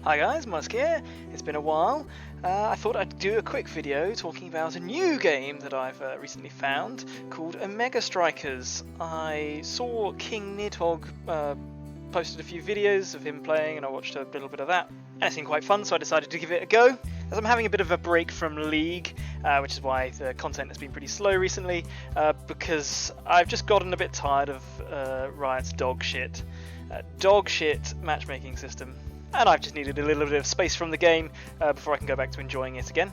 Hi guys, Musk here. It's been a while. I thought I'd do a quick video talking about a new game that I've recently found called Omega Strikers. I saw King Nidhogg posted a few videos of him playing and I watched a little bit of that. And it seemed quite fun, so I decided to give it a go. As I'm having a bit of a break from League, which is why the content has been pretty slow recently, because I've just gotten a bit tired of Riot's dog shit matchmaking system. And I've just needed a little bit of space from the game before I can go back to enjoying it again.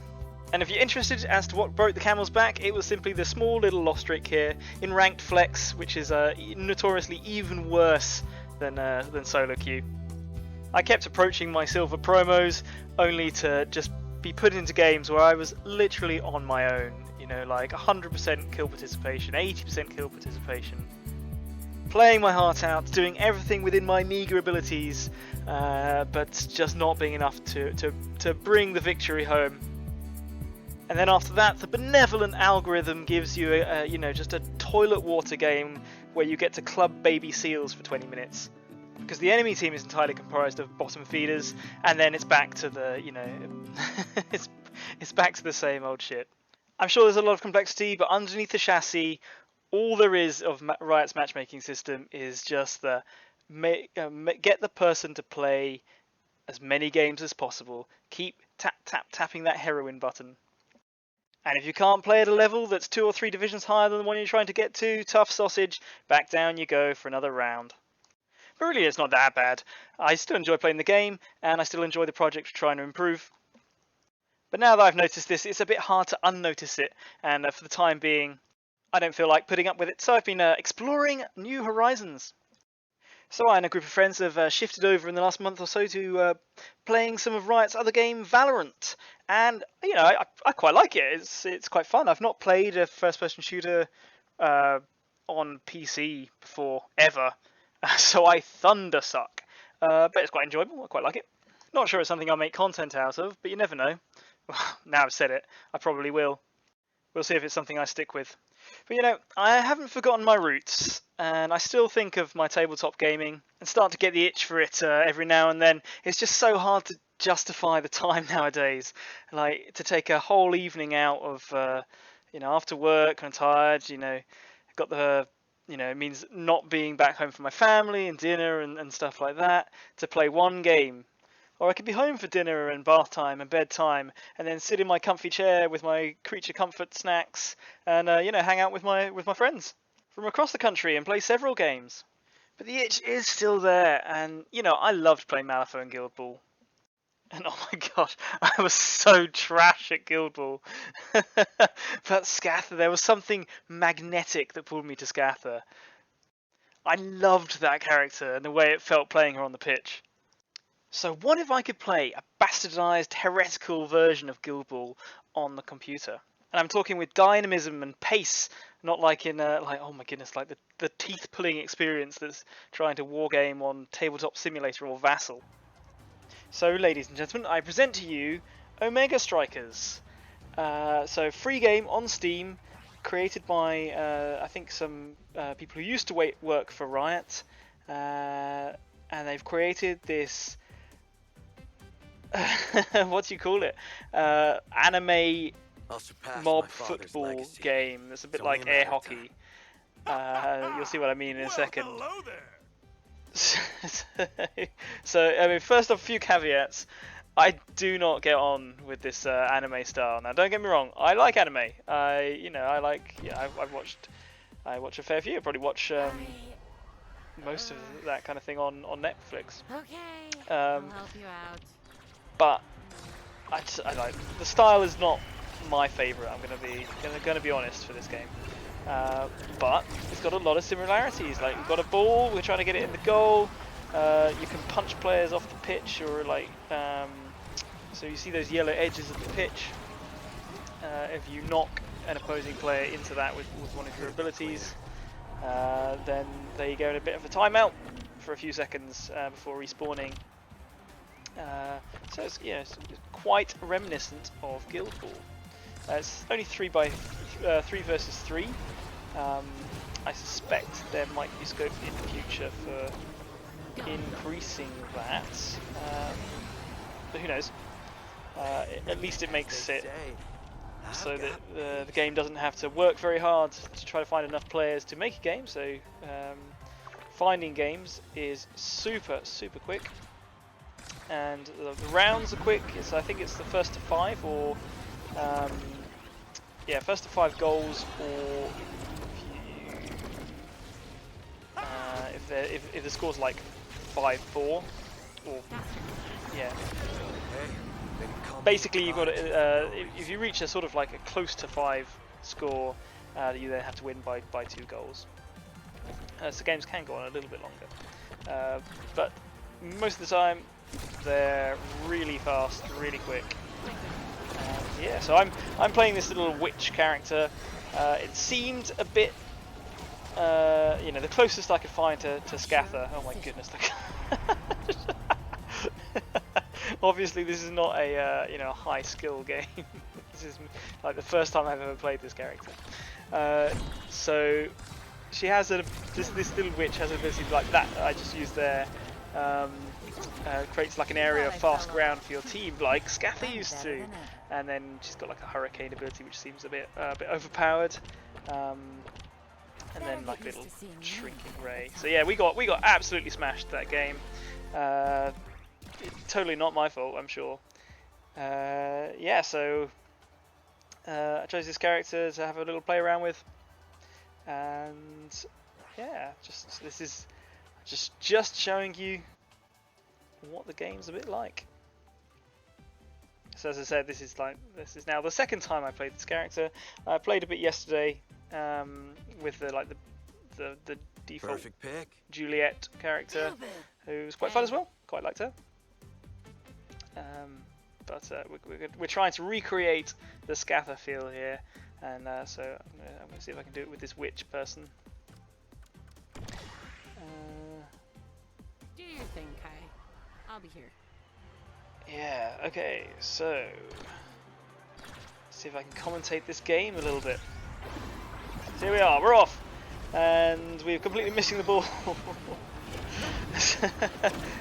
And if you're interested as to what broke the camel's back, it was simply the small little loss streak here in ranked flex, which is notoriously even worse than solo queue. I kept approaching my silver promos only to just be put into games where I was literally on my own. You know, like 100% kill participation, 80% kill participation. Playing my heart out, doing everything within my meagre abilities, but just not being enough to bring the victory home. And then after that, the benevolent algorithm gives you just a toilet water game where you get to club baby seals for 20 minutes. Because the enemy team is entirely comprised of bottom feeders, and then it's back to the, it's back to the same old shit. I'm sure there's a lot of complexity, but underneath the chassis, all there is of Riot's matchmaking system is just the get the person to play as many games as possible. Keep tapping that heroin button. And if you can't play at a level that's 2 or 3 divisions higher than the one you're trying to get to, tough sausage, back down you go for another round. But really it's not that bad. I still enjoy playing the game, and I still enjoy the project trying to improve. But now that I've noticed this, it's a bit hard to unnotice it, and for the time being, I don't feel like putting up with it, so I've been exploring new horizons. So I and a group of friends have shifted over in the last month or so to playing some of Riot's other game, Valorant. And, I quite like it. It's quite fun. I've not played a first-person shooter on PC before, ever. So I thundersuck. But it's quite enjoyable. I quite like it. Not sure it's something I'll make content out of, but you never know. Now I've said it, I probably will. We'll see if it's something I stick with. But I haven't forgotten my roots, and I still think of my tabletop gaming and start to get the itch for it every now and then. It's just so hard to justify the time nowadays. Like, to take a whole evening out of, after work, I'm tired, got the, it means not being back home for my family and dinner and stuff like that, to play one game. Or I could be home for dinner and bath time and bedtime, and then sit in my comfy chair with my creature comfort snacks, and hang out with my friends from across the country and play several games. But the itch is still there, and I loved playing Malifaux and Guild Ball. And oh my god, I was so trash at Guild Ball. But Scatha, there was something magnetic that pulled me to Scatha. I loved that character and the way it felt playing her on the pitch. So what if I could play a bastardized, heretical version of Guild Ball on the computer? And I'm talking with dynamism and pace, not like in oh my goodness, like the teeth-pulling experience that's trying to wargame on Tabletop Simulator or Vassal. So, ladies and gentlemen, I present to you Omega Strikers. So, free game on Steam, created by I think some people who used to work for Riot, and they've created this. What do you call it? Anime mob football game that's a bit like air hockey. You'll see what I mean in a second. Hello there. So, first off, a few caveats. I do not get on with this anime style. Now, don't get me wrong. I like anime. I watch a fair few. I probably watch most of that kind of thing on Netflix. Okay, I'll help you out. But I like the style is not my favourite. I'm gonna be honest for this game. But it's got a lot of similarities. Like, we've got a ball, we're trying to get it in the goal. You can punch players off the pitch, or so you see those yellow edges of the pitch. If you knock an opposing player into that with one of your abilities, then there you go in a bit of a timeout for a few seconds before respawning. So it's quite reminiscent of Guild Ball. It's only 3 versus 3. I suspect there might be scope in the future for increasing that. But who knows? At least it makes it so that the game doesn't have to work very hard to try to find enough players to make a game. So finding games is super quick, and the rounds are quick. I think it's the first to 5, or yeah, first to 5 goals, or if the score's like 5-4, or yeah. Basically, you've got if you reach a sort of like a close to 5 score, you then have to win by 2 goals. So games can go on a little bit longer, but most of the time they're really fast, really quick. Yeah, so I'm playing this little witch character. It seemed a bit, you know, the closest I could find to Scatha. Oh my goodness! Obviously, this is not a you know, high skill game. This is like the first time I've ever played this character. So she has this little witch has an ability like that I just used there. Creates like an area of fast ground for your team, like Scatha used to. And then she's got like a hurricane ability, which seems a bit overpowered. And then like a little shrinking ray. So yeah, we got absolutely smashed that game. Totally not my fault, I'm sure. Yeah, so I chose this character to have a little play around with, and yeah, this is just showing you what the game's a bit like. So as I said, this is now the second time I played this character. I played a bit yesterday with the default Perfect pick. Juliet character, who was quite fun as well. Quite liked her. But we're trying to recreate the Scatha feel here, and so I'm gonna see if I can do it with this witch person. Do your thing, Kai. I'll be here. Yeah, okay, so see if I can commentate this game a little bit. So here we are, we're off, and we're completely missing the ball.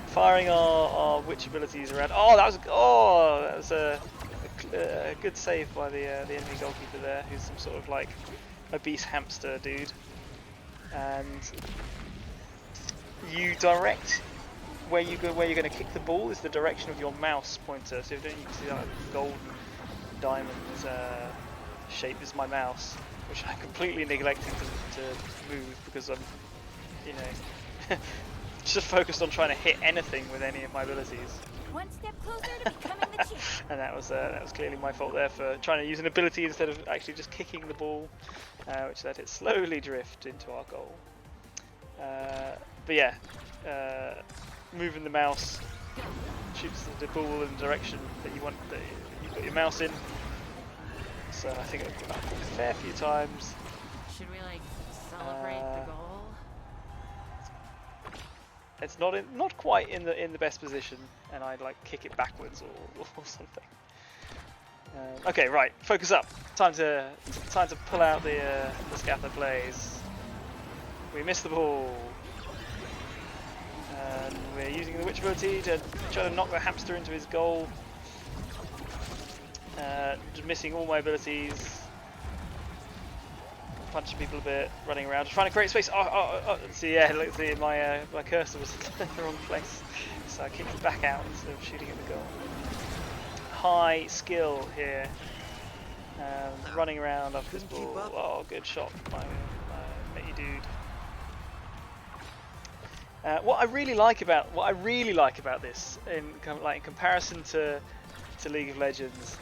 Firing our witch abilities around. Oh, that was a good save by the enemy goalkeeper there, who's some sort of like obese hamster dude. And you direct where you're going to kick the ball is the direction of your mouse pointer. So you can see that golden diamond shape is my mouse, which I completely neglected to move because I'm, you know, just focused on trying to hit anything with any of my abilities. One step closer to becoming the chief. And that was clearly my fault there for trying to use an ability instead of actually just kicking the ball, which let it slowly drift into our goal. But yeah, moving the mouse shoots the ball in the direction that you want, that you've got your mouse in. So I think I've done that a fair few times. Should we like celebrate the goal? It's not quite in the best position, and I'd like kick it backwards or something. Okay, right, focus up. Time to pull out the Scatha plays. We missed the ball, and we're using the witch ability to try to knock the hamster into his goal. Just missing all my abilities. Punching people a bit, running around, just trying to create space. See, yeah, look, see, my cursor was in the wrong place, so I kicked it back out instead of shooting at the goal. High skill here, running around after this ball. Oh, good shot, my matey dude. What I really like about this, in comparison to League of Legends,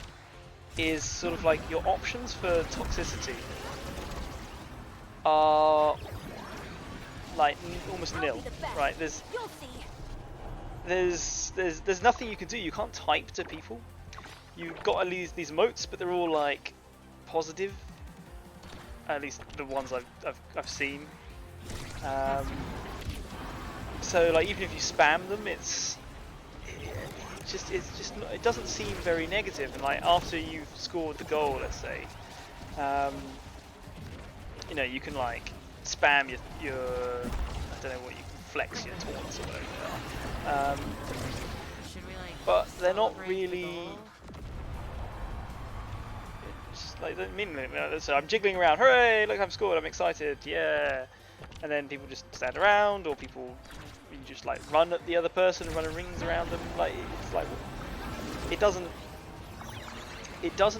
is sort of like your options for toxicity are like almost nil, right? There's nothing you can do. You can't type to people. You've got at least these emotes, but they're all like positive. At least the ones I've seen. So like even if you spam them, it doesn't seem very negative. And like after you've scored the goal, let's say, you know, you can like spam your I don't know what, you can flex your taunts or whatever they are. Should we like but they're not Celebrate the really. goal. Just like so I'm jiggling around. Hooray! Look, I'm scored. I'm excited. Yeah. And then people just stand around, or people you just like run at the other person, run in rings around them. Like it's like it doesn't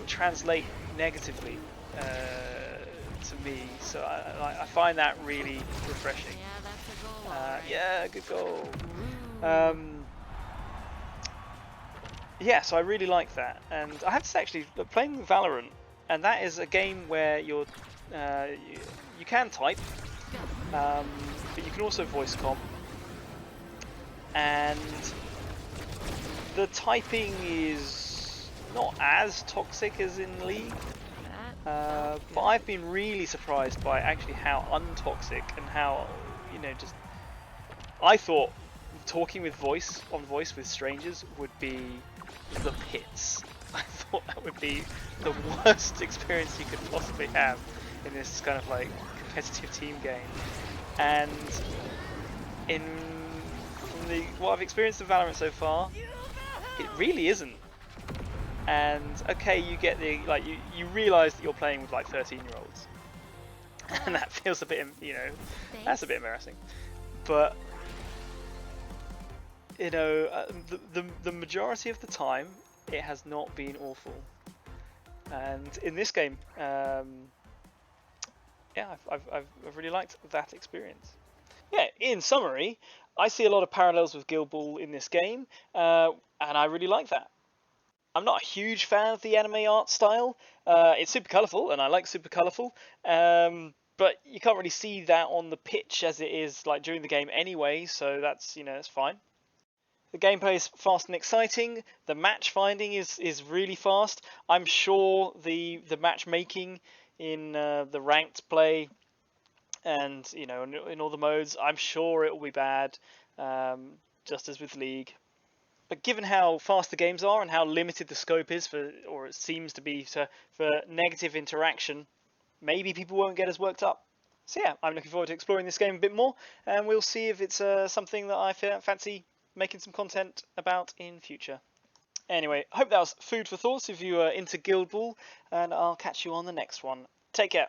translate negatively to me. So I find that really refreshing. Yeah, that's a goal. All right. Yeah, good goal. Ooh. Yeah, so I really like that, and I have to say actually, playing Valorant, and that is a game where you can type, but you can also voice comm, and the typing is not as toxic as in League, but I've been really surprised by actually how untoxic and how just I thought talking with voice with strangers would be the pits. I thought that would be the worst experience you could possibly have in this kind of like competitive team game. And in from what I've experienced of Valorant so far, it really isn't. And okay, you get the you realise that you're playing with like 13-year-olds, and that feels a bit that's a bit embarrassing. But the majority of the time, it has not been awful. And in this game, yeah, I've really liked that experience. Yeah, in summary, I see a lot of parallels with Guild Ball in this game, and I really like that. I'm not a huge fan of the anime art style. It's super colourful, and I like super colourful. But you can't really see that on the pitch as it is like during the game anyway, so that's fine. The gameplay is fast and exciting. The match finding is really fast. I'm sure the matchmaking in the ranked play and in all the modes, I'm sure it will be bad, just as with League. But given how fast the games are and how limited the scope is or it seems to be for negative interaction, maybe people won't get as worked up. So yeah, I'm looking forward to exploring this game a bit more, and we'll see if it's something that I fancy making some content about in future. Anyway, I hope that was food for thought if you are into Guild Ball, and I'll catch you on the next one. Take care.